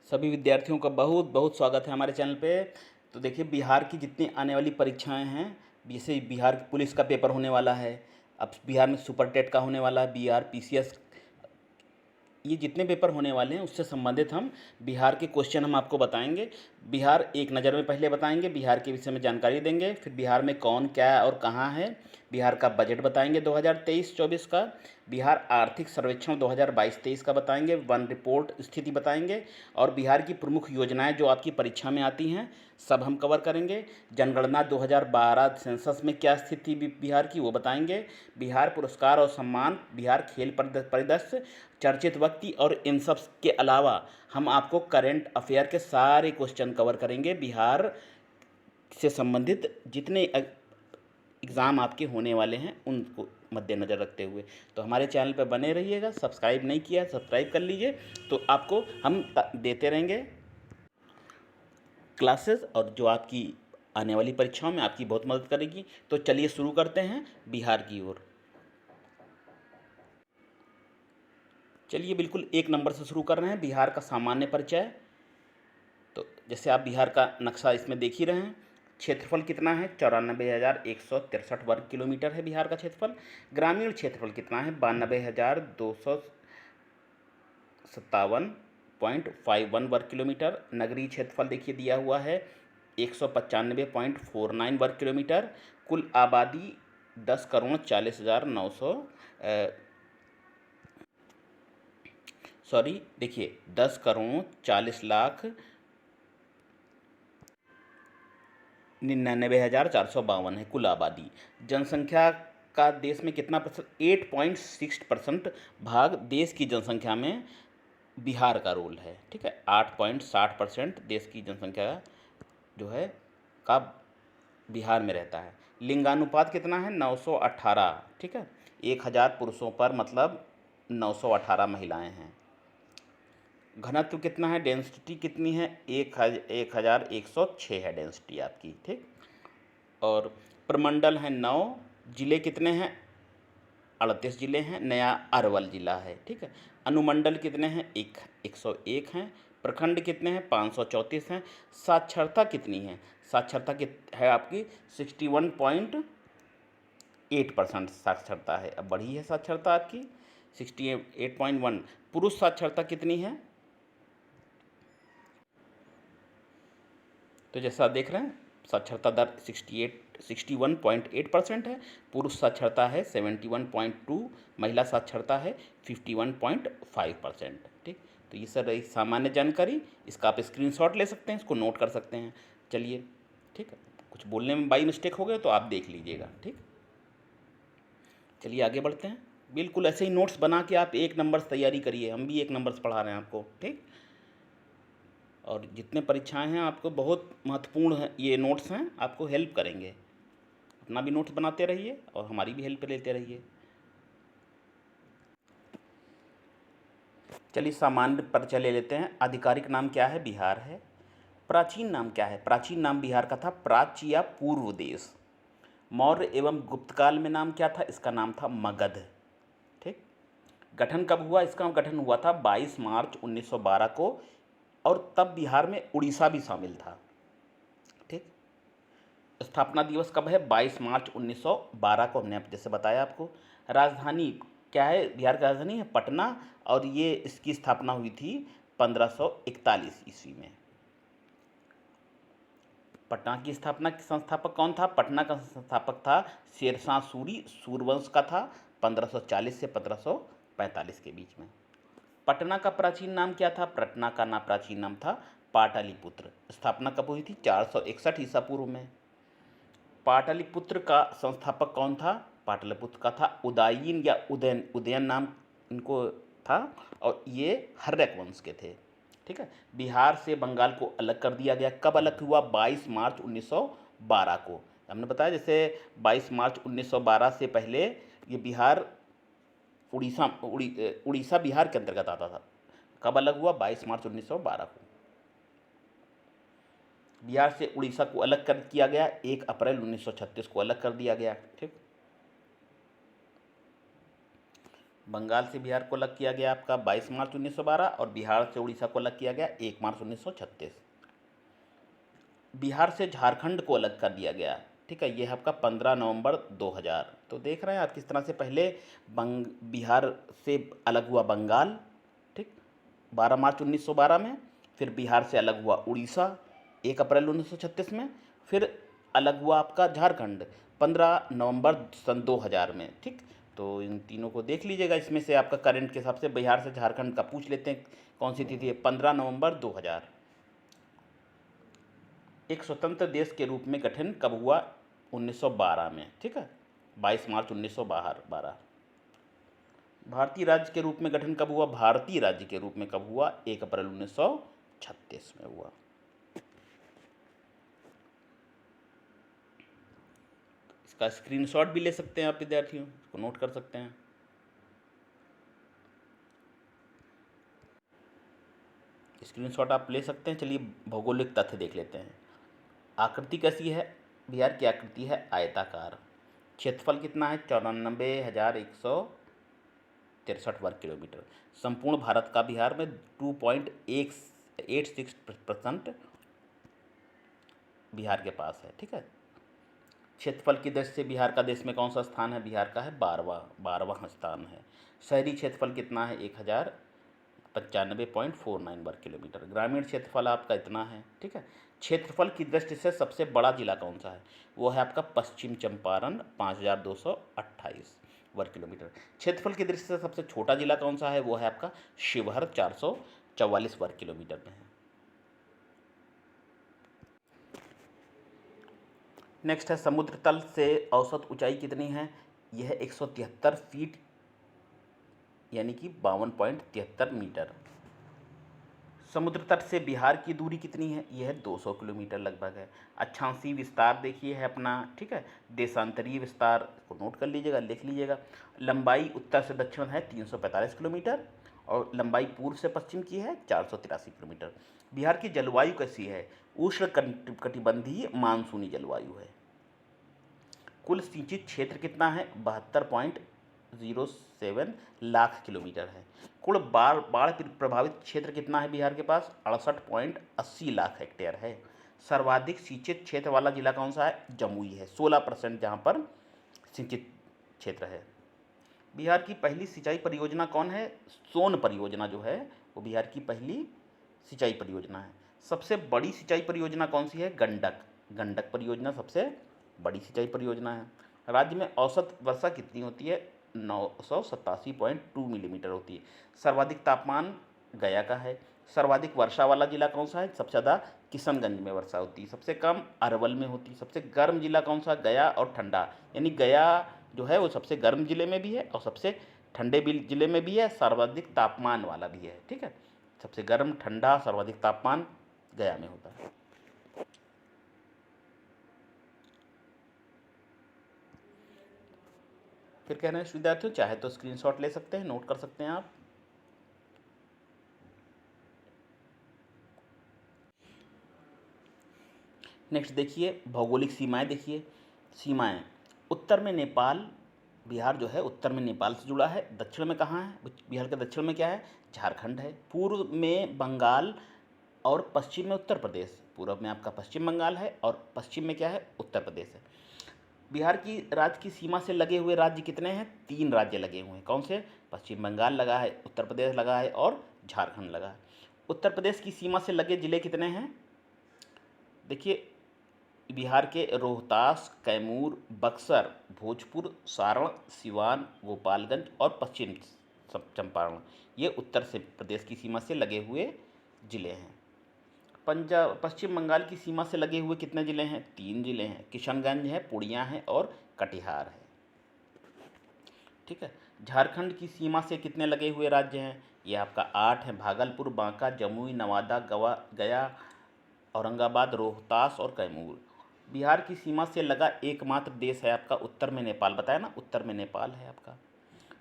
सभी विद्यार्थियों का बहुत बहुत स्वागत है हमारे चैनल पे। तो देखिए, बिहार की जितनी आने वाली परीक्षाएं हैं, जैसे बिहार पुलिस का पेपर होने वाला है, अब बिहार में सुपर टेट का होने वाला है, बिहार पीसीएस, ये जितने पेपर होने वाले हैं उससे संबंधित हम बिहार के क्वेश्चन हम आपको बताएंगे। बिहार एक नज़र में पहले बताएंगे, बिहार के विषय में जानकारी देंगे, फिर बिहार में कौन क्या और कहाँ है, बिहार का बजट बताएंगे 2023-24 का, बिहार आर्थिक सर्वेक्षण 2022-23 का बताएंगे, वन रिपोर्ट स्थिति बताएंगे, और बिहार की प्रमुख योजनाएं जो आपकी परीक्षा में आती हैं सब हम कवर करेंगे। जनगणना 2012 सेंसस में क्या स्थिति बिहार की वो बताएंगे। बिहार पुरस्कार और सम्मान, बिहार खेल परिदृश्य, चर्चित व्यक्ति, और इन सब के अलावा हम आपको करंट अफेयर के सारे क्वेश्चन कवर करेंगे बिहार से संबंधित जितने एग्ज़ाम आपके होने वाले हैं उनको मद्देनज़र रखते हुए। तो हमारे चैनल पर बने रहिएगा। सब्सक्राइब नहीं किया सब्सक्राइब कर लीजिए, तो आपको हम देते रहेंगे क्लासेस, और जो आपकी आने वाली परीक्षाओं में आपकी बहुत मदद करेगी। तो चलिए शुरू करते हैं बिहार की ओर। चलिए बिल्कुल एक नंबर से शुरू कर रहे हैं, बिहार का सामान्य परिचय। तो जैसे आप बिहार का नक्शा इसमें देख ही रहे हैं। क्षेत्रफल कितना है? 94,163 वर्ग किलोमीटर है बिहार का क्षेत्रफल। ग्रामीण क्षेत्रफल कितना है? 92,257.51 वर्ग किलोमीटर। नगरीय क्षेत्रफल देखिए दिया हुआ है 195.49 वर्ग किलोमीटर। कुल आबादी 10,40,900 सॉरी देखिए 10,40,99,452 है कुल आबादी। जनसंख्या का देश में कितना प्रतिशत? 8.6% भाग देश की जनसंख्या में बिहार का रोल है। ठीक है, 8.60% देश की जनसंख्या जो है का बिहार में रहता है। लिंगानुपात कितना है? 918। ठीक है, 1000 पुरुषों पर मतलब 918 महिलाएं हैं। घनत्व कितना है? डेंसिटी कितनी है? 1106 है डेंसिटी आपकी। ठीक, और प्रमंडल हैं 9। जिले कितने हैं? 38 जिले हैं। नया अरवल जिला है। ठीक है, अनुमंडल कितने हैं? 101 हैं। प्रखंड कितने हैं? 534 हैं। साक्षरता कितनी है? साक्षरता है आपकी 61.8% साक्षरता है। अब बढ़ी है साक्षरता आपकी 68.1। पुरुष साक्षरता कितनी है? तो जैसा आप देख रहे हैं, साक्षरता दर 61.8% है। पुरुष साक्षरता है 71.2, महिला साक्षरता है 51.5%। ठीक, तो ये सर रही सामान्य जानकारी। इसका आप स्क्रीनशॉट ले सकते हैं, इसको नोट कर सकते हैं। चलिए, ठीक है, कुछ बोलने में बाई मिस्टेक हो गए तो आप देख लीजिएगा। ठीक, चलिए आगे बढ़ते हैं। बिल्कुल ऐसे ही नोट्स बना के आप एक नंबर से तैयारी करिए, हम भी एक नंबर से पढ़ा रहे हैं आपको। ठीक, और जितने परीक्षाएं हैं आपको बहुत महत्वपूर्ण है, ये नोट्स हैं, आपको हेल्प करेंगे। अपना भी नोट्स बनाते रहिए और हमारी भी हेल्प लेते रहिए। चलिए सामान्य परिचय ले लेते हैं। आधिकारिक नाम क्या है? बिहार है। प्राचीन नाम क्या है? प्राचीन नाम बिहार का था प्राच्य या पूर्व देश। मौर्य एवं गुप्तकाल में नाम क्या था? इसका नाम था मगध। ठीक, गठन कब हुआ? इसका गठन हुआ था 22 मार्च 1912 को, और तब बिहार में उड़ीसा भी शामिल था। ठीक, स्थापना दिवस कब है? 22 मार्च 1912 को, हमने जैसे बताया आपको। राजधानी क्या है? बिहार की राजधानी है पटना, और ये इसकी स्थापना हुई थी 1541 ईस्वी में। पटना की स्थापना के संस्थापक कौन था? पटना का संस्थापक था शेरशाह सूरी, सूरवंश का था, 1540 से 1545 के बीच में। पटना का प्राचीन नाम क्या था? पटना का प्राचीन नाम था पाटलिपुत्र। स्थापना कब हुई थी? 461 ईसा पूर्व में। पाटलिपुत्र का संस्थापक कौन था? पाटलिपुत्र का था उदयन या उदयन, उदयन नाम इनको था, और ये हर्यक वंश के थे। ठीक है, बिहार से बंगाल को अलग कर दिया गया। कब अलग हुआ? 22 मार्च 1912 को। हमने बताया जैसे 22 मार्च 1912 से पहले ये बिहार उड़ीसा बिहार के अंतर्गत आता था। कब अलग हुआ? 22 मार्च 1912 को। बिहार से उड़ीसा को अलग कर किया गया 1 अप्रैल 1936 को अलग कर दिया गया। ठीक, बंगाल से बिहार को अलग किया गया आपका 22 मार्च 1912 और बिहार से उड़ीसा को अलग किया गया 1 मार्च 1936। बिहार से झारखंड को अलग कर दिया गया, ठीक है, ये है आपका 15 नवंबर 2000। तो देख रहे हैं आप किस तरह से पहले बिहार से अलग हुआ बंगाल, ठीक, 12 मार्च 1912 में। फिर बिहार से अलग हुआ उड़ीसा 1 अप्रैल 1936 में। फिर अलग हुआ आपका झारखंड 15 नवंबर सन 2000 में, ठीक। तो इन तीनों को देख लीजिएगा, इसमें से आपका करंट के हिसाब से बिहार से झारखंड का पूछ लेते हैं कौन सी तिथि है। 15 नवंबर 2000। एक स्वतंत्र देश के रूप में गठन कब हुआ? 1912 में, ठीक है, 22 मार्च 1912। भारतीय राज्य के रूप में गठन कब हुआ? भारतीय राज्य के रूप में कब हुआ? 1 अप्रैल 1936 में हुआ। इसका स्क्रीनशॉट भी ले सकते हैं आप विद्यार्थियों, इसको नोट कर सकते हैं। स्क्रीनशॉट आप ले सकते हैं। चलिए भौगोलिक तथ्य देख लेते हैं। आकृति कैसी है? बिहार की आकृति है आयताकार। क्षेत्रफल कितना है? 94,163 वर्ग किलोमीटर। संपूर्ण भारत का बिहार में 2.86% बिहार के पास है, ठीक है। क्षेत्रफल की दृष्टि से बिहार का देश में कौन सा स्थान है? बिहार का है 12वां स्थान है। शहरी क्षेत्रफल कितना है? 1095.49 वर्ग किलोमीटर। ग्रामीण क्षेत्रफल आपका इतना है, ठीक है। क्षेत्रफल की दृष्टि से सबसे बड़ा जिला कौन सा है? वो है आपका पश्चिम चंपारण 5228 वर्ग किलोमीटर। क्षेत्रफल की दृष्टि से सबसे छोटा जिला कौन सा है? वो है आपका शिवहर 444 वर्ग किलोमीटर में है। नेक्स्ट है समुद्र तल से औसत ऊंचाई कितनी है? यह 173 फीट यानी कि 52.73 मीटर। समुद्र तट से बिहार की दूरी कितनी है? यह 200 किलोमीटर लगभग है। अक्षांशीय विस्तार देखिए है अपना, ठीक है। देशांतरीय विस्तार को नोट कर लीजिएगा, लिख लीजिएगा। लंबाई उत्तर से दक्षिण है 345 किलोमीटर और लंबाई पूर्व से पश्चिम की है 483 किलोमीटर। बिहार की जलवायु कैसी है? उष्ण कटिबंधीय मानसूनी जलवायु है। कुल सिंचित क्षेत्र कितना है? 72.07 लाख किलोमीटर है। कुल बाढ़ प्रभावित क्षेत्र कितना है बिहार के पास? 68.80 लाख हेक्टेयर है। सर्वाधिक सिंचित क्षेत्र वाला जिला कौन सा है? जमुई है, 16% जहाँ पर सिंचित क्षेत्र है। बिहार की पहली सिंचाई परियोजना कौन है? सोन परियोजना जो है वो बिहार की पहली सिंचाई परियोजना है। सबसे बड़ी सिंचाई परियोजना कौन सी है? गंडक परियोजना सबसे बड़ी सिंचाई परियोजना है। राज्य में औसत वर्षा कितनी होती है? 987.2 मिलीमीटर होती है। सर्वाधिक तापमान गया का है। सर्वाधिक वर्षा वाला जिला कौन सा है? सबसे ज़्यादा किशनगंज में वर्षा होती है। सबसे कम अरवल में होती है। सबसे गर्म जिला कौन सा? गया और ठंडा, यानी गया जो है वो सबसे गर्म जिले में भी है और सबसे ठंडे जिले में भी है, सर्वाधिक तापमान वाला भी है, ठीक है। सबसे गर्म, ठंडा, सर्वाधिक तापमान गया में होता है। फिर कह रहे हैं विद्यार्थियों, चाहे तो स्क्रीनशॉट ले सकते हैं, नोट कर सकते हैं आप। नेक्स्ट देखिए भौगोलिक सीमाएं देखिए। सीमाएं, उत्तर में नेपाल, बिहार जो है उत्तर में नेपाल से जुड़ा है। दक्षिण में कहाँ है? बिहार के दक्षिण में क्या है? झारखंड है। पूर्व में बंगाल और पश्चिम में उत्तर प्रदेश। पूर्व में आपका पश्चिम बंगाल है और पश्चिम में क्या है? उत्तर प्रदेश है। बिहार की राज्य की सीमा से लगे हुए राज्य कितने हैं? 3 राज्य लगे हुए हैं। कौन से? पश्चिम बंगाल लगा है, उत्तर प्रदेश लगा है और झारखंड लगा है। उत्तर प्रदेश की सीमा से लगे जिले कितने हैं? देखिए बिहार के रोहतास, कैमूर, बक्सर, भोजपुर, सारण, सिवान, गोपालगंज और पश्चिम चंपारण, ये उत्तर से प्रदेश की सीमा से लगे हुए जिले हैं। पश्चिम बंगाल की सीमा से लगे हुए कितने ज़िले हैं? 3 ज़िले हैं। किशनगंज है, पूर्णिया है और कटिहार है, ठीक है। झारखंड की सीमा से कितने लगे हुए राज्य हैं? ये आपका 8 है। भागलपुर, बांका, जमुई, नवादा, गया, औरंगाबाद, रोहतास और कैमूर। बिहार की सीमा से लगा एकमात्र देश है आपका उत्तर में नेपाल, बताया ना, उत्तर में नेपाल है आपका।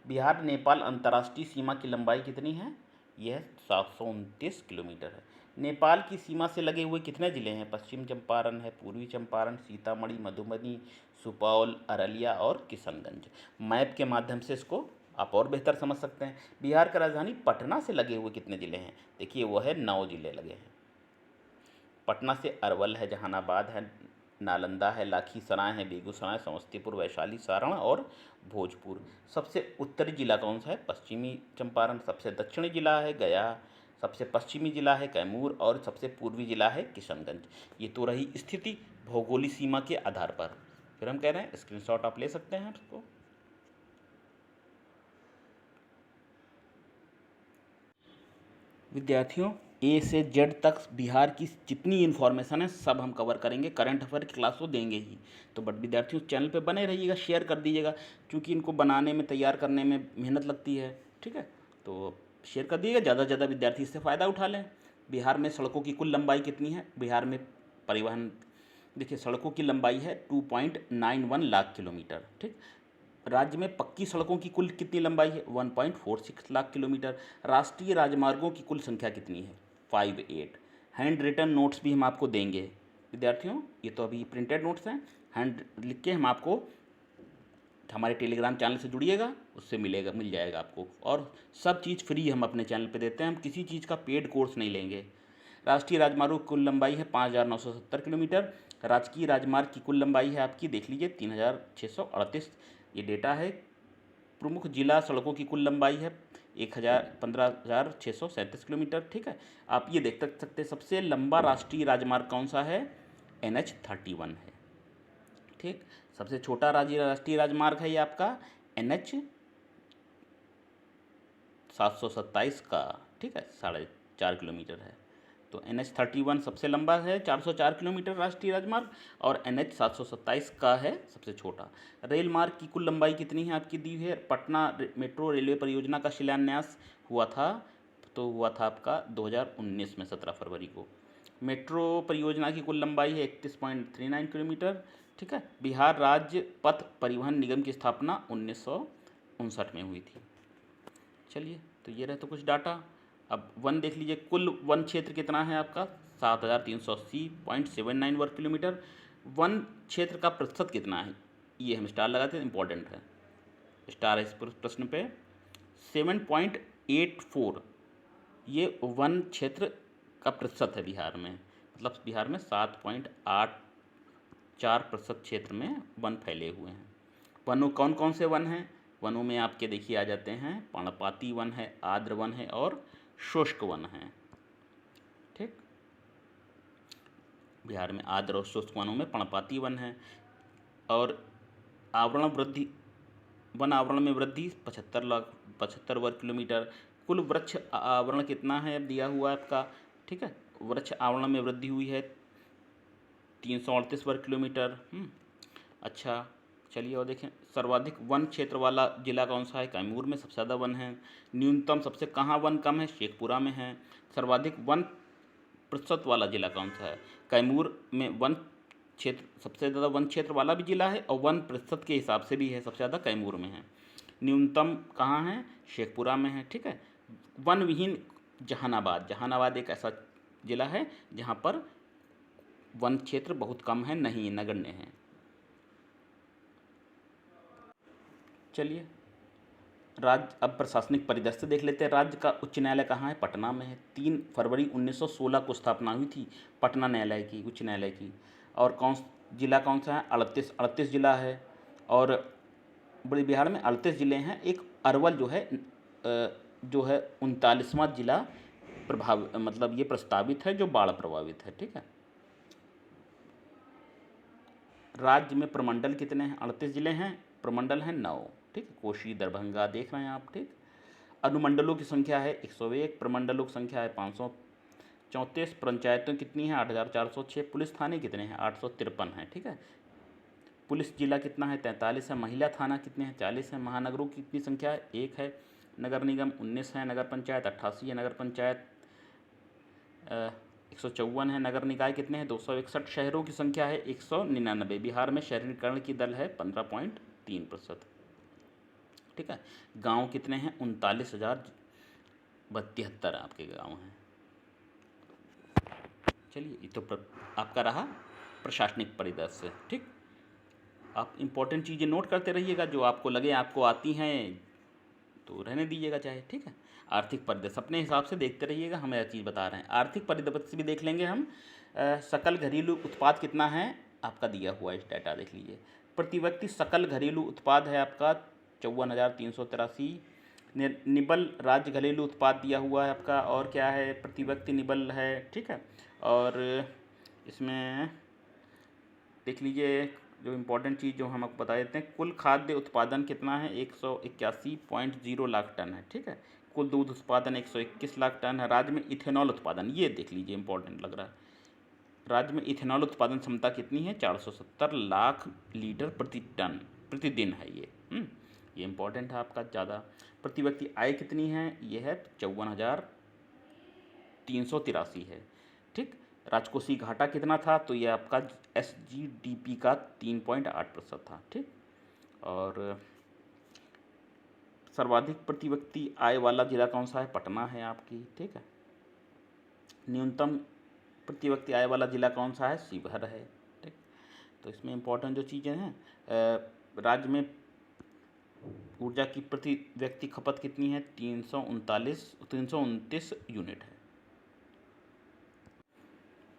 बिहार नेपाल अंतर्राष्ट्रीय सीमा की लंबाई कितनी है? यह 729 किलोमीटर है। नेपाल की सीमा से लगे हुए कितने ज़िले हैं? पश्चिम चंपारण है, पूर्वी चंपारण, सीतामढ़ी, मधुबनी, सुपौल, अररिया और किशनगंज। मैप के माध्यम से इसको आप और बेहतर समझ सकते हैं। बिहार का राजधानी पटना से लगे हुए कितने ज़िले हैं? देखिए वो है 9 ज़िले लगे हैं। पटना से अरवल है, जहानाबाद है, नालंदा है, लखीसराय है, बेगूसराय, समस्तीपुर, वैशाली, सारण और भोजपुर। सबसे उत्तरी जिला कौन सा है? पश्चिमी चंपारण। सबसे दक्षिणी जिला है गया। सबसे पश्चिमी जिला है कैमूर और सबसे पूर्वी जिला है किशनगंज। ये तो रही स्थिति भौगोलिक सीमा के आधार पर। फिर हम कह रहे हैं स्क्रीनशॉट आप ले सकते हैं उसको। विद्यार्थियों, ए से जेड तक बिहार की जितनी इन्फॉर्मेशन है सब हम कवर करेंगे। करंट अफेयर की क्लास तो देंगे ही, तो बट विद्यार्थियों चैनल पे बने रहिएगा, शेयर कर दीजिएगा, क्योंकि इनको बनाने में तैयार करने में मेहनत लगती है। ठीक है, तो शेयर कर दीजिएगा, ज़्यादा से ज़्यादा विद्यार्थी इससे फ़ायदा उठा लें। बिहार में सड़कों की कुल लंबाई कितनी है? बिहार में परिवहन, देखिए सड़कों की लंबाई है 2.91 लाख किलोमीटर। ठीक, राज्य में पक्की सड़कों की कुल कितनी लंबाई है? 1.46 लाख किलोमीटर। राष्ट्रीय राजमार्गों की कुल संख्या कितनी है? 58। हैंड रिटन नोट्स भी हम आपको देंगे विद्यार्थियों, ये तो अभी प्रिंटेड नोट्स हैं, हैंड लिख के हम आपको, हमारे टेलीग्राम चैनल से जुड़िएगा, उससे मिल जाएगा आपको। और सब चीज़ फ्री हम अपने चैनल पे देते हैं, हम किसी चीज़ का पेड कोर्स नहीं लेंगे। राष्ट्रीय राजमार्गों की कुल लंबाई है 5,970 किलोमीटर। राजकीय राजमार्ग की कुल लंबाई है आपकी, देख लीजिए, 3,638। ये डेटा है। प्रमुख जिला सड़कों की कुल लंबाई है 15,637 किलोमीटर। ठीक है, आप ये देख सकते हैं सबसे लंबा राष्ट्रीय राजमार्ग कौन सा है? NH-31 है। ठीक, सबसे छोटा राष्ट्रीय राजमार्ग है ये आपका NH-727 का। ठीक है, 4.5 किलोमीटर है। तो NH-31 सबसे लंबा है, 404 किलोमीटर राष्ट्रीय राजमार्ग, और NH-727 का है सबसे छोटा। रेल मार्ग की कुल लंबाई कितनी है आपकी दी है? पटना मेट्रो रेलवे परियोजना का शिलान्यास हुआ था, तो हुआ था आपका 2019 में 17 फरवरी को। मेट्रो परियोजना की कुल लंबाई है 31.39 किलोमीटर। ठीक है, बिहार राज्य पथ परिवहन निगम की स्थापना 1959 में हुई थी। चलिए, तो ये रहे तो कुछ डाटा। अब वन देख लीजिए, कुल वन क्षेत्र कितना है आपका? 7,380.79 वर्ग किलोमीटर। वन क्षेत्र का प्रतिशत कितना है? ये हम स्टार लगाते हैं, इंपॉर्टेंट है, स्टार है इस प्रश्न पे। 7.84 ये वन क्षेत्र का प्रतिशत है बिहार में, मतलब बिहार में 7.84% क्षेत्र में वन फैले हुए हैं। वनों कौन कौन से वन हैं? वनों में आपके देखिए आ जाते हैं, पर्णपाती वन है, आर्द्र वन है और शुष्क वन है। ठीक, बिहार में आर्द्र और शुष्क वनों में पर्णपाती वन है। और आवरण वृद्धि, वन आवरण में वृद्धि 75 वर्ग किलोमीटर। कुल वृक्ष आवरण कितना है अब दिया हुआ है आपका? ठीक है, वृक्ष आवरण में वृद्धि हुई है 338 वर्ग किलोमीटर। अच्छा, चलिए और देखें, सर्वाधिक वन क्षेत्र वाला जिला कौन सा है? कैमूर में सबसे ज़्यादा वन है। न्यूनतम सबसे कहाँ वन कम है? शेखपुरा में है। सर्वाधिक वन प्रतिशत वाला जिला कौन सा है? कैमूर में वन क्षेत्र सबसे ज़्यादा वन क्षेत्र वाला भी जिला है, और वन प्रतिशत के हिसाब से भी है, सबसे ज़्यादा कैमूर में है। न्यूनतम कहाँ है? शेखपुरा में है। ठीक है, वन विहीन जहानाबाद एक ऐसा जिला है जहाँ पर वन क्षेत्र बहुत कम है, नहीं नगण्य है। चलिए, राज्य अब प्रशासनिक परिदृश्य देख लेते हैं। राज्य का उच्च न्यायालय कहाँ है? पटना में है। 3 फरवरी 1916 को स्थापना हुई थी पटना न्यायालय की, उच्च न्यायालय की। और जिला कौन सा है? 38 जिला है। और बड़े बिहार में 38 ज़िले हैं। एक अरवल जो है 39वां जिला मतलब ये प्रस्तावित है, जो बाढ़ प्रभावित है। ठीक है, राज्य में प्रमंडल कितने हैं? 38 ज़िले हैं, प्रमंडल हैं 9। ठीक है, कोशी दरभंगा देख रहे हैं आप। ठीक, अनुमंडलों की संख्या है 101, प्रमंडलों की संख्या है 534। पंचायतों कितनी है? 8,406। पुलिस थाने कितने हैं? 853 हैं। ठीक है, पुलिस जिला कितना है? 43 है। महिला थाना कितने हैं? 40 है। महानगरों की कितनी संख्या है? 1 है। नगर निगम 19 है। नगर पंचायत 88 है। नगर पंचायत 154 है। नगर निकाय कितने हैं? 261। शहरों की संख्या है 199। बिहार में शहरीकरण की दर है 15.3%। ठीक है, गांव कितने हैं? 39,072 आपके गांव हैं। चलिए, ये तो आपका रहा प्रशासनिक परिदृश्य। ठीक, आप इम्पोर्टेंट चीज़ें नोट करते रहिएगा, जो आपको लगे आपको आती हैं तो रहने दीजिएगा चाहे, ठीक है। आर्थिक परिदृश्य अपने हिसाब से देखते रहिएगा, हम यह चीज़ बता रहे हैं। आर्थिक परिदृश्य भी देख लेंगे हम। सकल घरेलू उत्पाद कितना है आपका दिया हुआ, इस डाटा देख लीजिए। प्रति व्यक्ति सकल घरेलू उत्पाद है आपका 54,383। निबल राज्य घरेलू उत्पाद दिया हुआ है आपका, और क्या है, प्रति व्यक्ति निबल है, ठीक है। और इसमें देख लीजिए जो इम्पोर्टेंट चीज़ जो हम आपको बता देते हैं, कुल खाद्य उत्पादन कितना है 181.0 लाख टन है, ठीक है। कुल दूध उत्पादन 121 लाख टन है। राज्य में इथेनॉल उत्पादन, ये देख लीजिए इंपॉर्टेंट लग रहा है। राज्य में इथेनॉल उत्पादन क्षमता कितनी है 470 लाख लीटर प्रतिदिन है ये इंपॉर्टेंट है आपका ज़्यादा। प्रति व्यक्ति आय कितनी है, ये है 54,383 है, ठीक। राजकोषीय घाटा कितना था, तो ये आपका SGDP का 3.8% था, ठीक। और सर्वाधिक प्रति व्यक्ति आय वाला जिला कौन सा है, पटना है आपकी, ठीक है। न्यूनतम प्रति व्यक्ति आय वाला जिला कौन सा है, शिवहर है, ठीक। तो इसमें इम्पोर्टेंट जो चीज़ें हैं, राज्य में ऊर्जा की प्रति व्यक्ति खपत कितनी है 329 यूनिट है।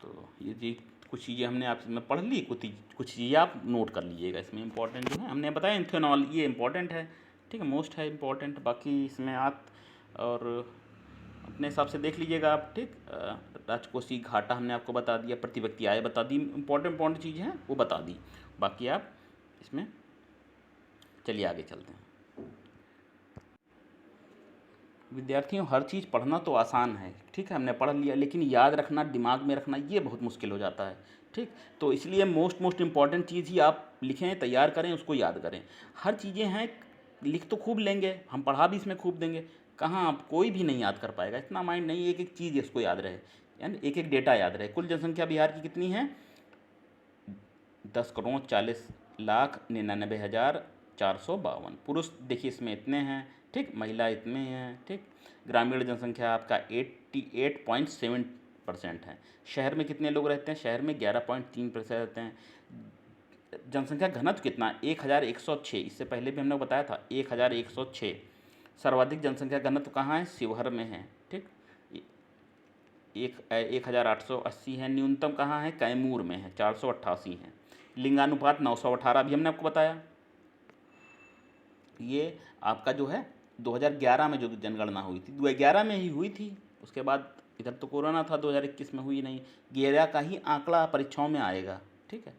तो ये जी कुछ चीज़ें हमने आपसे मैं पढ़ ली, कुछ चीज़ें आप नोट कर लीजिएगा। इसमें इंपॉर्टेंट जो है हमने बताया, इथेनॉल ये इंपॉर्टेंट है, ठीक है, मोस्ट है इंपॉर्टेंट। बाकी इसमें आप और अपने हिसाब से देख लीजिएगा आप, ठीक। राजकोषीय घाटा हमने आपको बता दिया, प्रति व्यक्ति आय बता दी, इंपॉर्टेंट चीज़ें हैं वो बता दी। बाकी आप इसमें चलिए आगे चलते हैं। विद्यार्थियों, हर चीज़ पढ़ना तो आसान है, ठीक है, हमने पढ़ लिया, लेकिन याद रखना, दिमाग में रखना, ये बहुत मुश्किल हो जाता है, ठीक। तो इसलिए मोस्ट इम्पॉर्टेंट चीज़ ही आप लिखें, तैयार करें, उसको याद करें। हर चीज़ें हैं, लिख तो खूब लेंगे हम, पढ़ा भी इसमें खूब देंगे, कहाँ आप कोई भी नहीं याद कर पाएगा, इतना माइंड नहीं, एक एक चीज़ इसको याद रहे, यानी एक एक डेटा याद रहे। कुल जनसंख्या बिहार की कितनी है 10,40,99,452। पुरुष देखिए इसमें इतने हैं, ठीक, महिला इतने हैं, ठीक। ग्रामीण जनसंख्या आपका 88.7% है। शहर में कितने लोग रहते हैं, शहर में 11.3% रहते हैं। जनसंख्या घनत्व कितना 1,106, इससे पहले भी हमने बताया था 1,106। सर्वाधिक जनसंख्या घनत्व कहाँ है, शिवहर में है, ठीक, 1,880 है। न्यूनतम कहाँ है, कैमूर में है, 488 है। लिंगानुपात 918 भी हमने आपको बताया। ये आपका जो है 2011 में जो जनगणना हुई थी, 2011 में ही हुई थी, उसके बाद इधर तो कोरोना था, 2021 में हुई नहीं। 11 का ही आंकड़ा परीक्षाओं में आएगा, ठीक है।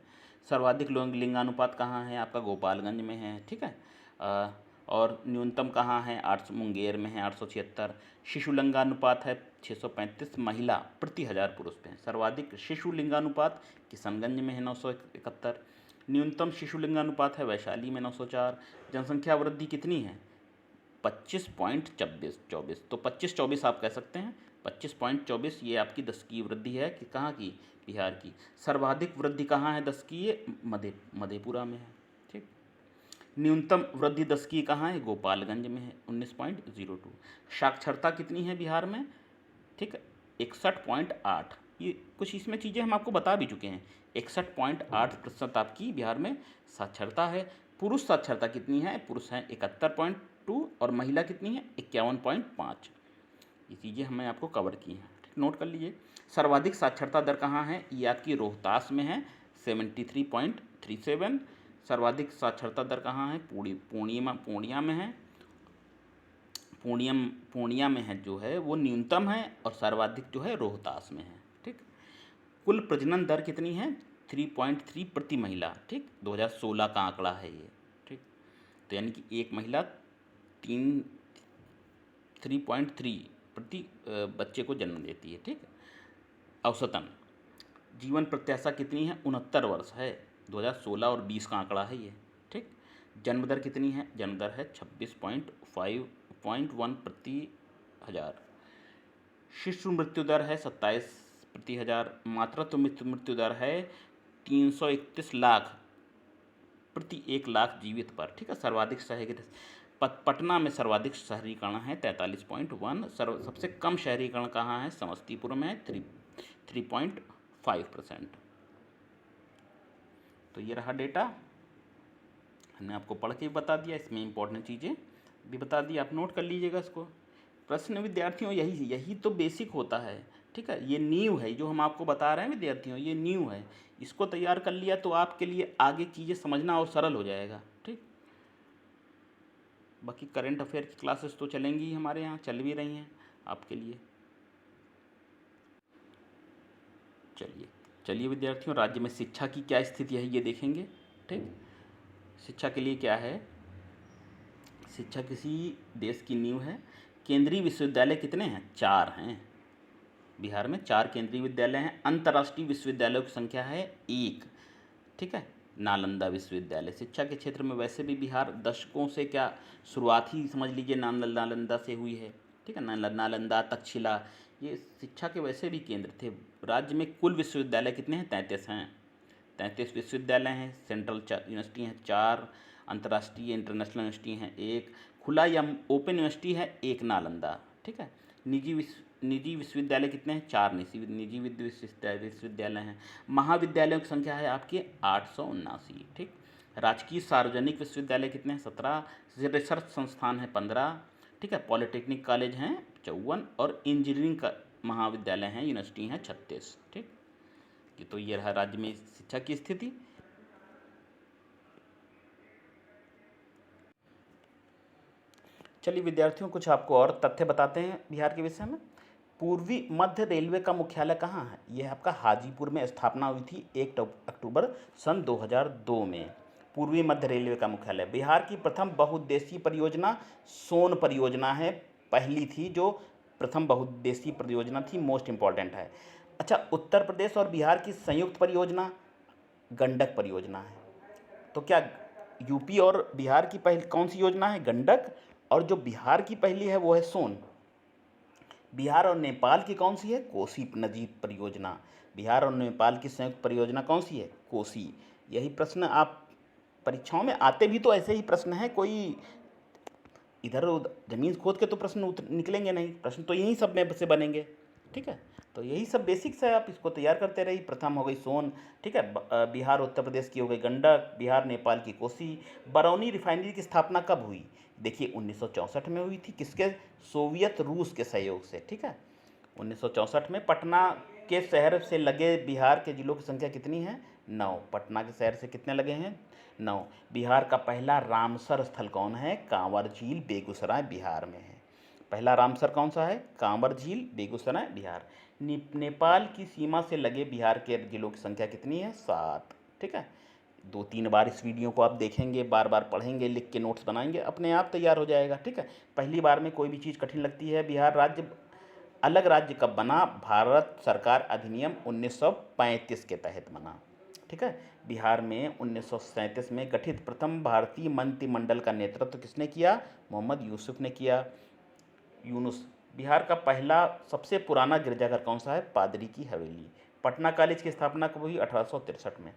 सर्वाधिक लिंगानुपात कहाँ है आपका, गोपालगंज में है, ठीक है। और न्यूनतम कहाँ है, मुंगेर में है 876। शिशु लिंगानुपात है 635 महिला प्रति 1000 पुरुष पे है। सर्वाधिक शिशु लिंगानुपात किशनगंज में है 971। न्यूनतम शिशु लिंगानुपात है वैशाली में 904। जनसंख्या वृद्धि कितनी है 25.24, तो 25-24 आप कह सकते हैं, 25.24 ये आपकी 10 की वृद्धि है कि कहाँ की, बिहार की। सर्वाधिक वृद्धि कहाँ है 10 की, ये मधेपुरा में है, ठीक। न्यूनतम वृद्धि 10 की कहाँ है, गोपालगंज में है 19.02। साक्षरता कितनी है बिहार में, ठीक है, 61.8। ये कुछ इसमें चीज़ें हम आपको बता भी चुके हैं। 61.8% आपकी बिहार में साक्षरता है। पुरुष साक्षरता कितनी है, पुरुष हैं 71.2 और महिला कितनी है 51.5। ये चीज़ें हमने आपको कवर की हैं, ठीक, नोट कर लीजिए। सर्वाधिक साक्षरता दर कहाँ है, ये आपकी रोहतास में है 73.37। सर्वाधिक साक्षरता दर कहाँ है, पूर्णिया में है। पूर्णिया में है जो है वो न्यूनतम है, और सर्वाधिक जो है रोहतास में है, ठीक। कुल प्रजनन दर कितनी है 3.3 प्रति महिला, ठीक, 2016 का आंकड़ा है ये, ठीक। तो यानी कि एक महिला 3.3 प्रति बच्चे को जन्म देती है, ठीक। औसतन जीवन प्रत्याशा कितनी है 69 वर्ष है, 2016 और 20 का आंकड़ा है ये, ठीक। जन्म दर कितनी है, जन्म दर है 26.1 प्रति 1000। शिशु मृत्यु दर है 27 प्रति 1000। मातृत्व मृत्यु दर है 331 लाख प्रति 1 लाख जीवित पर, ठीक है। सर्वाधिक शहरी पटना में सर्वाधिक शहरीकरण है 43.1। सबसे कम शहरीकरण कहाँ है, समस्तीपुर में 3.5%। तो ये रहा डेटा, हमने आपको पढ़ के बता दिया, इसमें इंपॉर्टेंट चीज़ें भी बता दिया, आप नोट कर लीजिएगा इसको। प्रश्न विद्यार्थियों यही यही तो बेसिक होता है, ठीक है। ये नींव है जो हम आपको बता रहे हैं विद्यार्थियों, ये नींव है। इसको तैयार कर लिया तो आपके लिए आगे चीज़ें समझना और सरल हो जाएगा, ठीक। बाकी करंट अफेयर की क्लासेस तो चलेंगी ही, हमारे यहाँ चल भी रही हैं आपके लिए। चलिए चलिए विद्यार्थियों, राज्य में शिक्षा की क्या स्थिति है ये देखेंगे, ठीक। शिक्षा के लिए क्या है, शिक्षा किसी देश की नींव है। केंद्रीय विश्वविद्यालय कितने हैं? 4 हैं। बिहार में 4 केंद्रीय विद्यालय हैं। अंतर्राष्ट्रीय विश्वविद्यालयों की संख्या है 1, ठीक है। नालंदा विश्वविद्यालय, शिक्षा के क्षेत्र में वैसे भी बिहार दशकों से क्या शुरुआत ही समझ लीजिए नालंदा से हुई है, ठीक है। नालंदा, तक्षशिला, ये शिक्षा के वैसे भी केंद्र थे। राज्य में कुल विश्वविद्यालय कितने हैं? 33 हैं। 33 विश्वविद्यालय हैं। सेंट्रल यूनिवर्सिटी हैं 4, अंतर्राष्ट्रीय इंटरनेशनल यूनिवर्सिटी हैं 1, खुला या ओपन यूनिवर्सिटी है 1 नालंदा, ठीक है। निजी विश्वविद्यालय कितने हैं? 4 निजी विश्वविद्यालय हैं। महाविद्यालयों की संख्या है आपकी 879, ठीक। राजकीय सार्वजनिक विश्वविद्यालय कितने हैं? 17। रिसर्च संस्थान है 15, ठीक है। पॉलिटेक्निक कॉलेज हैं 54 और इंजीनियरिंग का महाविद्यालय हैं, यूनिवर्सिटी हैं 36, ठीक। कि तो ये रहा राज्य में शिक्षा की स्थिति। चलिए विद्यार्थियों, कुछ आपको और तथ्य बताते हैं बिहार के विषय में। पूर्वी मध्य रेलवे का मुख्यालय कहाँ है? यह आपका हाजीपुर में स्थापना हुई थी 1 अक्टूबर सन 2002 में। पूर्वी मध्य रेलवे का मुख्यालय। बिहार की प्रथम बहुउद्देशीय परियोजना सोन परियोजना है, पहली थी जो प्रथम बहुउद्देशीय परियोजना थी, मोस्ट इम्पॉर्टेंट है। अच्छा, उत्तर प्रदेश और बिहार की संयुक्त परियोजना गंडक परियोजना है। तो क्या यूपी और बिहार की पहली कौन सी योजना है? गंडक। और जो बिहार की पहली है वो है सोन। बिहार और नेपाल की कौन सी है? कोसी नदी परियोजना। बिहार और नेपाल की संयुक्त परियोजना कौन सी है? कोसी। यही प्रश्न आप परीक्षाओं में आते भी तो ऐसे ही प्रश्न हैं, कोई इधर उधर ज़मीन खोद के तो प्रश्न निकलेंगे नहीं, प्रश्न तो यही सब में से बनेंगे, ठीक है। तो यही सब बेसिक्स है, आप इसको तैयार करते रहिए। प्रथम हो गई सोन, ठीक है। बिहार उत्तर प्रदेश की हो गई गंडक, बिहार नेपाल की कोसी। बरौनी रिफाइनरी की स्थापना कब हुई? देखिए 1964 में हुई थी। किसके? सोवियत रूस के सहयोग से, ठीक है। 1964 में। पटना के शहर से लगे बिहार के जिलों की संख्या कितनी है? 9। पटना के शहर से कितने लगे हैं? 9। बिहार का पहला रामसर स्थल कौन है? कांवर झील, बेगूसराय, बिहार में है। पहला रामसर कौन सा है? कांवर झील, बेगूसराय, बिहार। नेपाल की सीमा से लगे बिहार के जिलों की संख्या कितनी है? 7, ठीक है। 2-3 बार इस वीडियो को आप देखेंगे, बार बार पढ़ेंगे, लिख के नोट्स बनाएंगे, अपने आप तैयार हो जाएगा, ठीक है। पहली बार में कोई भी चीज़ कठिन लगती है। बिहार राज्य अलग राज्य कब बना? भारत सरकार अधिनियम 1935 के तहत बना, ठीक है। बिहार में 1937 में गठित प्रथम भारतीय मंत्रिमंडल का नेतृत्व किसने किया? मोहम्मद यूसुफ ने किया, यूनुस। बिहार का पहला सबसे पुराना गिरजाघर कौन सा है? पादरी की हवेली। पटना कॉलेज की स्थापना कब हुई? 1863 में।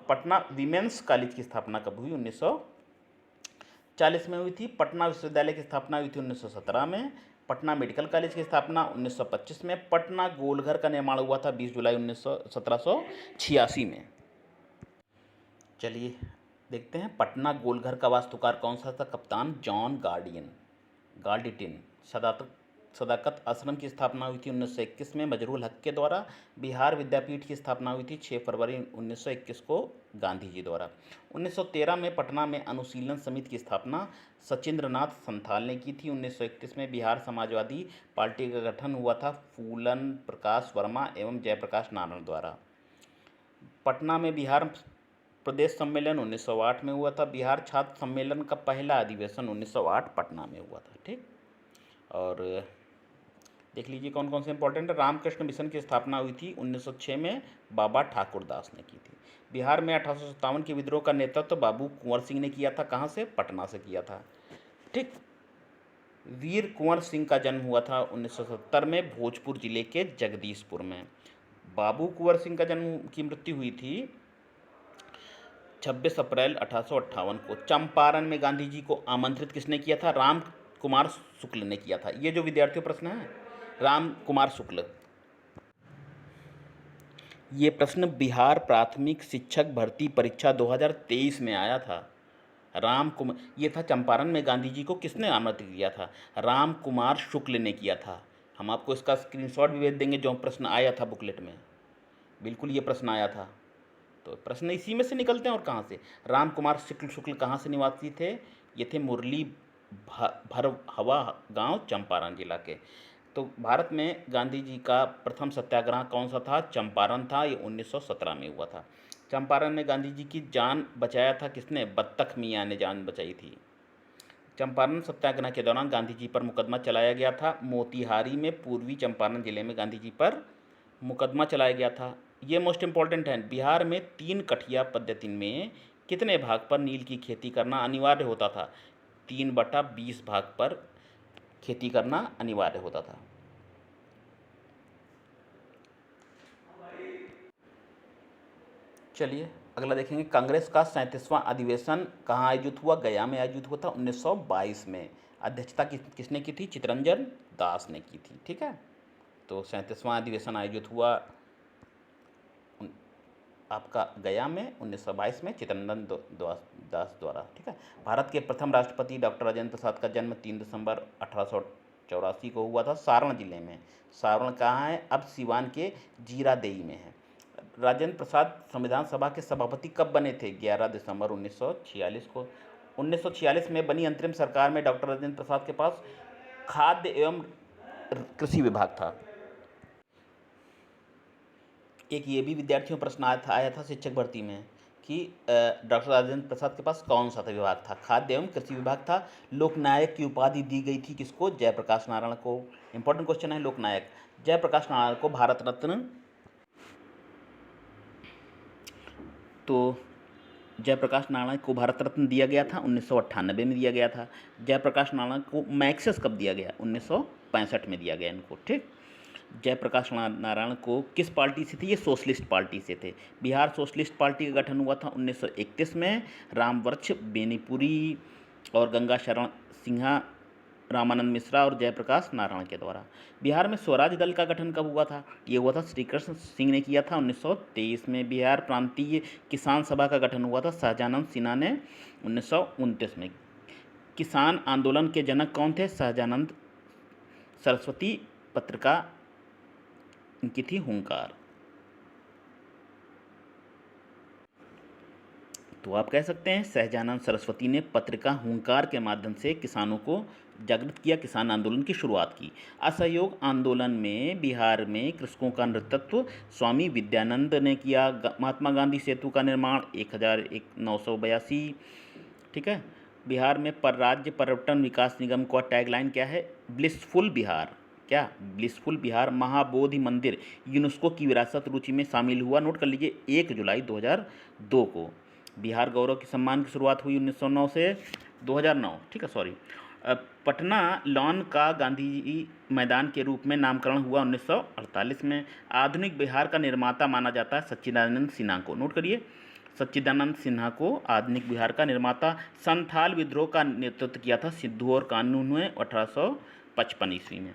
पटना विमेंस कॉलेज की स्थापना कब हुई? 1940 में हुई थी। पटना विश्वविद्यालय की स्थापना हुई थी 1917 में। पटना मेडिकल कॉलेज की स्थापना 1925 में। पटना गोलघर का निर्माण हुआ था 20 जुलाई 1786 में। चलिए देखते हैं, पटना गोलघर का वास्तुकार कौन सा था? कप्तान जॉन गार्डिटिन। सदाकत आश्रम की स्थापना हुई थी 1921 में मजरूल हक के द्वारा। बिहार विद्यापीठ की स्थापना हुई थी 6 फरवरी 1921 को गांधी जी द्वारा। 1913 में पटना में अनुशीलन समिति की स्थापना सचिंद्रनाथ संथाल ने की थी। 1931 में बिहार समाजवादी पार्टी का गठन हुआ था फूलन प्रकाश वर्मा एवं जयप्रकाश नारायण द्वारा। पटना में बिहार प्रदेश सम्मेलन 1908 में हुआ था। बिहार छात्र सम्मेलन का पहला अधिवेशन 1908 पटना में हुआ था, ठीक। और देख लीजिए कौन कौन से इंपॉर्टेंट है। रामकृष्ण मिशन की स्थापना हुई थी 1906 में, बाबा ठाकुर दास ने की थी। बिहार में 1857 के विद्रोह का नेतृत्व बाबू कुंवर सिंह ने किया था। कहाँ से? पटना से किया था, ठीक। वीर कुंवर सिंह का जन्म हुआ था 1970 में भोजपुर जिले के जगदीशपुर में। बाबू कुंवर सिंह का जन्म की मृत्यु हुई थी 26 अप्रैल 1858 को। चंपारण में गांधी जी को आमंत्रित किसने किया था? राम कुमार शुक्ल ने किया था। ये जो विद्यार्थियों प्रश्न है, राम कुमार शुक्ल। ये प्रश्न बिहार प्राथमिक शिक्षक भर्ती परीक्षा 2023 में आया था। राम कुमार, ये था चंपारण में गांधी जी को किसने आमंत्रित किया था? राम कुमार शुक्ल ने किया था। हम आपको इसका स्क्रीनशॉट भी भेज देंगे, जो प्रश्न आया था बुकलेट में, बिल्कुल ये प्रश्न आया था। तो प्रश्न इसी में से निकलते हैं, और कहाँ से? राम कुमार शुक्ल शुक्ल कहाँ से निवासी थे? ये थे मुरली भरहवा गांव, चंपारण जिला के। तो भारत में गांधी जी का प्रथम सत्याग्रह कौन सा था? चंपारण था। ये 1917 में हुआ था। चंपारण में गांधी जी की जान बचाया था किसने? बत्तख मियाँ ने जान बचाई थी। चंपारण सत्याग्रह के दौरान गांधी जी पर मुकदमा चलाया गया था। मोतिहारी में, पूर्वी चंपारण जिले में गांधी जी पर मुकदमा चलाया गया था। ये मोस्ट इम्पॉर्टेंट है। बिहार में 3 कठिया पद्धति में कितने भाग पर नील की खेती करना अनिवार्य होता था? 3/20 भाग पर खेती करना अनिवार्य होता था। चलिए अगला देखेंगे। कांग्रेस का 37वां अधिवेशन कहाँ आयोजित हुआ? गया में आयोजित हुआ था 1922 में। अध्यक्षता किसने की थी? चित्तरंजन दास ने की थी। ठीक है, तो 37वां अधिवेशन आयोजित हुआ आपका गया में 1922 में चित्तरंजन दास द्वारा। ठीक है। भारत के प्रथम राष्ट्रपति डॉक्टर राजेंद्र प्रसाद का जन्म 3 दिसंबर 1884 को हुआ था, सारण जिले में। सारण कहाँ है? अब सिवान के जीरादेई में है। राजेंद्र प्रसाद संविधान सभा के सभापति कब बने थे? 11 दिसंबर 1946 को। 1946 में बनी अंतरिम सरकार में डॉक्टर राजेंद्र प्रसाद के पास खाद्य एवं कृषि विभाग था। एक ये भी विद्यार्थियों प्रश्न आया था शिक्षक भर्ती में कि डॉक्टर राजेंद्र प्रसाद के पास कौन सा था विभाग था? खाद्य एवं कृषि विभाग था। लोकनायक की उपाधि दी गई थी किसको? जयप्रकाश नारायण को। इंपॉर्टेंट क्वेश्चन है लोकनायक। जयप्रकाश नारायण को भारत रत्न, तो जयप्रकाश नारायण को भारत रत्न दिया गया था 1998 में दिया गया था। जयप्रकाश नारायण को मैक्सेस कब दिया गया? 1965 में दिया गया इनको। ठीक। जयप्रकाश नारायण को किस पार्टी से थे? ये सोशलिस्ट पार्टी से थे। बिहार सोशलिस्ट पार्टी का गठन हुआ था 1931 में। रामवृक्ष बेनीपुरी और गंगा शरण सिन्हा, रामानंद मिश्रा और जयप्रकाश नारायण के द्वारा। बिहार में स्वराज दल का गठन कब हुआ था? ये हुआ था श्रीकृष्ण सिंह ने किया था 1923 में। बिहार प्रांतीय किसान सभा का गठन हुआ था सहजानंद सिन्हा ने 1929 में। किसान आंदोलन के जनक कौन थे? सहजानंद सरस्वती। पत्रिका इनकी थी हुंकार। तो आप कह सकते हैं सहजानंद सरस्वती ने पत्रिका हुंकार के माध्यम से किसानों को जागृत किया, किसान आंदोलन की शुरुआत की। असहयोग आंदोलन में बिहार में कृषकों का नेतृत्व स्वामी विद्यानंद ने किया। महात्मा गांधी सेतु का निर्माण 1982। ठीक है। बिहार में राज्य पर्यटन विकास निगम का टैगलाइन क्या है? ब्लिसफुल बिहार। क्या? ब्लिसफुल बिहार। महाबोधि मंदिर यूनेस्को की विरासत सूची में शामिल हुआ, नोट कर लीजिए, 1 जुलाई 2002 को। बिहार गौरव की सम्मान की शुरुआत हुई 1909 से 2009। ठीक है, सॉरी। पटना लॉन का गांधी मैदान के रूप में नामकरण हुआ 1948 में। आधुनिक बिहार का निर्माता माना जाता है सच्चिदानंद सिन्हा को, नोट करिए, सच्चिदानंद सिन्हा को आधुनिक बिहार का निर्माता। संथाल विद्रोह का नेतृत्व किया था सिद्धू और कानून ने 1855 ईस्वी में।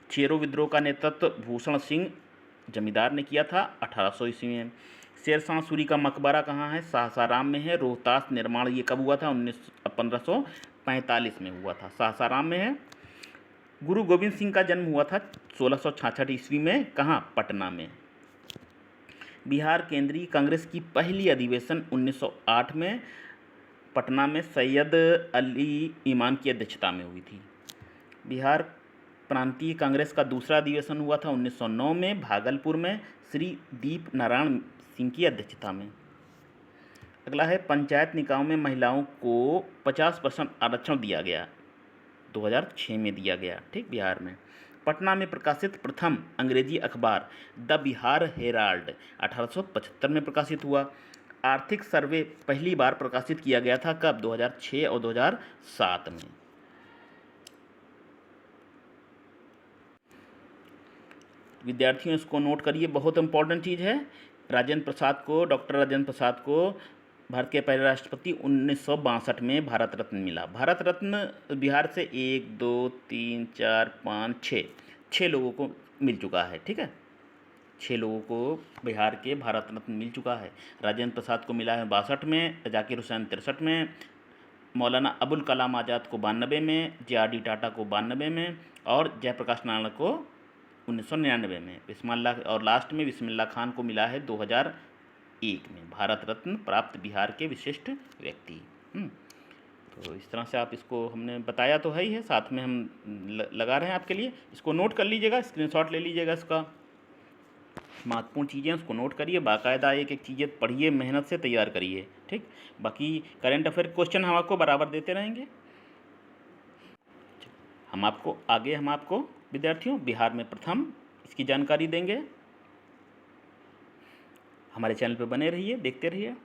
चेरो विद्रोह का नेतृत्व भूषण सिंह जमींदार ने किया था 1800 ईस्वी में। शेरशाह सूरी का मकबरा कहाँ है? सासाराम में है। रोहतास निर्माण ये कब हुआ था? 1545 में हुआ था, सासाराम में है। गुरु गोविंद सिंह का जन्म हुआ था 1666 ईस्वी में, कहाँ? पटना में। बिहार केंद्रीय कांग्रेस की पहली अधिवेशन 1908 में पटना में सैयद अली इमाम की अध्यक्षता में हुई थी। बिहार प्रांतीय कांग्रेस का दूसरा अधिवेशन हुआ था 1909 में भागलपुर में श्री दीप नारायण सिंह की अध्यक्षता में। अगला है पंचायत निकायों में महिलाओं को 50% आरक्षण दिया गया, 2006 में दिया गया। ठीक। बिहार में पटना में प्रकाशित प्रथम अंग्रेजी अखबार द बिहार हेराल्ड 1875 में प्रकाशित हुआ। आर्थिक सर्वे पहली बार प्रकाशित किया गया था कब? 2006 और 2007 में। विद्यार्थियों इसको नोट करिए, बहुत इंपॉर्टेंट चीज़ है। डॉक्टर राजेंद्र प्रसाद को भारत के पहले राष्ट्रपति 1962 में भारत रत्न मिला। भारत रत्न बिहार से 1 2 3 4 5 6 लोगों को मिल चुका है। ठीक है, 6 लोगों को बिहार के भारत रत्न मिल चुका है। राजेंद्र प्रसाद को मिला है 62 में, जाकिर हुसैन 63 में, मौलाना अबुल कलाम आज़ाद को 92 में, JRD टाटा को 92 में और जयप्रकाश नारायण को 1999 में। बिस्मिल्लाह और लास्ट में बिस्मिल्लाह खान को मिला है 2001 में, भारत रत्न प्राप्त बिहार के विशिष्ट व्यक्ति। तो इस तरह से आप इसको हमने बताया तो है ही है, साथ में हम लगा रहे हैं आपके लिए। इसको नोट कर लीजिएगा, स्क्रीनशॉट ले लीजिएगा, इसका महत्वपूर्ण चीज़ें उसको नोट करिए, बाकायदा एक एक चीज़ें पढ़िए, मेहनत से तैयार करिए, ठीक। बाकी करंट अफेयर क्वेश्चन हम आपको बराबर देते रहेंगे। हम आपको विद्यार्थियों बिहार में प्रथम इसकी जानकारी देंगे। हमारे चैनल पर बने रहिए, देखते रहिए।